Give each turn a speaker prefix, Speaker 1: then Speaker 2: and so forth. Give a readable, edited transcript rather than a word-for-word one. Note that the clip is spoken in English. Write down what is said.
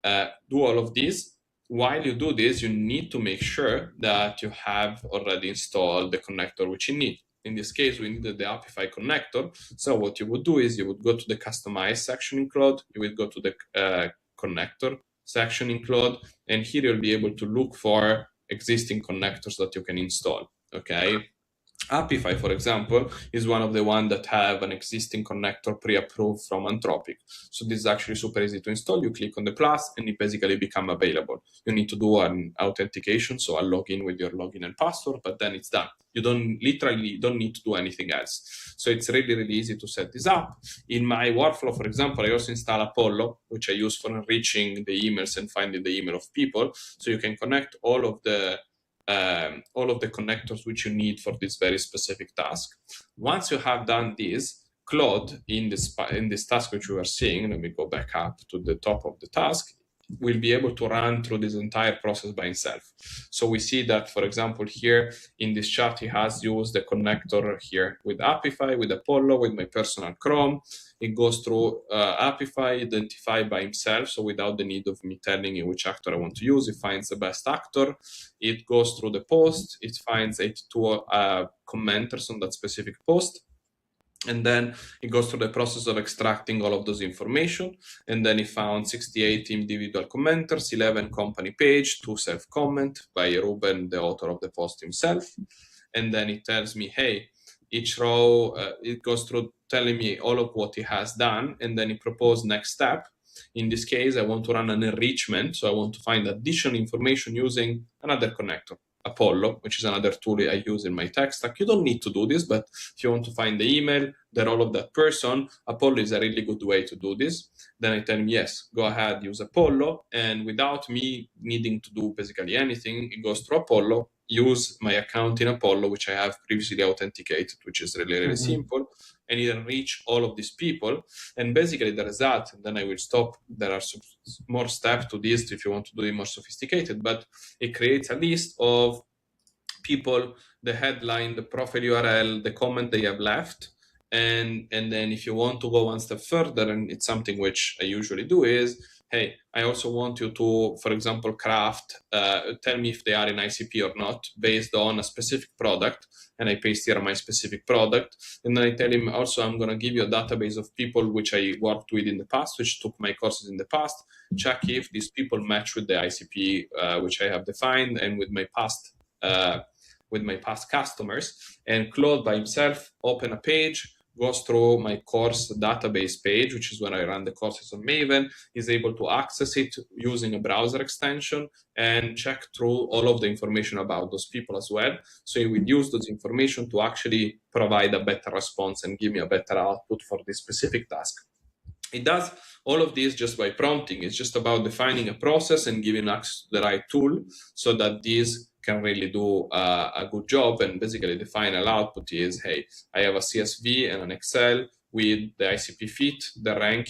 Speaker 1: do all of this. While you do this, you need to make sure that you have already installed the connector which you need. In this case, we needed the Apify connector. So what you would do is you would go to the Customize section in Claude, you would go to the connector section in Claude, and here you'll be able to look for existing connectors that you can install, okay? Apify, for example, is one of the ones that have an existing connector pre-approved from Anthropic. So this is actually super easy to install. You click on the plus and it basically becomes available. You need to do an authentication, so a login with your login and password, but then it's done. You literally don't need to do anything else. So it's really, really easy to set this up. In my workflow, for example, I also install Apollo, which I use for enriching the emails and finding the email of people. So you can connect all of the connectors which you need for this very specific task. Once you have done this, Claude, in this task which we are seeing, let me go back up to the top of the task, will be able to run through this entire process by himself. So we see that, for example, here in this chart, he has used the connector here with Apify, with Apollo, with my personal Chrome. It goes through Apify, identified by himself, so without the need of me telling you which actor I want to use. It finds the best actor. It goes through the post. It finds 82 commenters on that specific post. And then it goes through the process of extracting all of those information. And then it found 68 individual commenters, 11 company page, 2 self-comment by Ruben, the author of the post himself. And then it tells me, hey, each row, it goes through telling me all of what he has done. And then it proposed next step. In this case, I want to run an enrichment. So I want to find additional information using another connector, Apollo, which is another tool I use in my tech stack. You don't need to do this, but if you want to find the email, the role of that person, Apollo is a really good way to do this. Then I tell him, yes, go ahead, use Apollo. And without me needing to do basically anything, it goes through Apollo, use my account in Apollo, which I have previously authenticated, which is really, really simple. And it enrich all of these people. And basically the result, and then I will stop. There are some more steps to this if you want to do it more sophisticated, but it creates a list of people, the headline, the profile URL, the comment they have left. And then if you want to go one step further, and it's something which I usually do is, hey, I also want you to, for example, craft, tell me if they are in ICP or not, based on a specific product. And I paste here my specific product. And then I tell him also, I'm going to give you a database of people which I worked with in the past, which took my courses in the past. Check if these people match with the ICP, which I have defined, and with my past customers. And Claude by himself open a page, goes through my course database page, which is when I run the courses on Maven, is able to access it using a browser extension and check through all of the information about those people as well. So you will use those information to actually provide a better response and give me a better output for this specific task. It does all of this just by prompting. It's just about defining a process and giving access to the right tool so that this can really do a good job. And basically the final output is, hey, I have a CSV and an Excel with the ICP fit, the rank,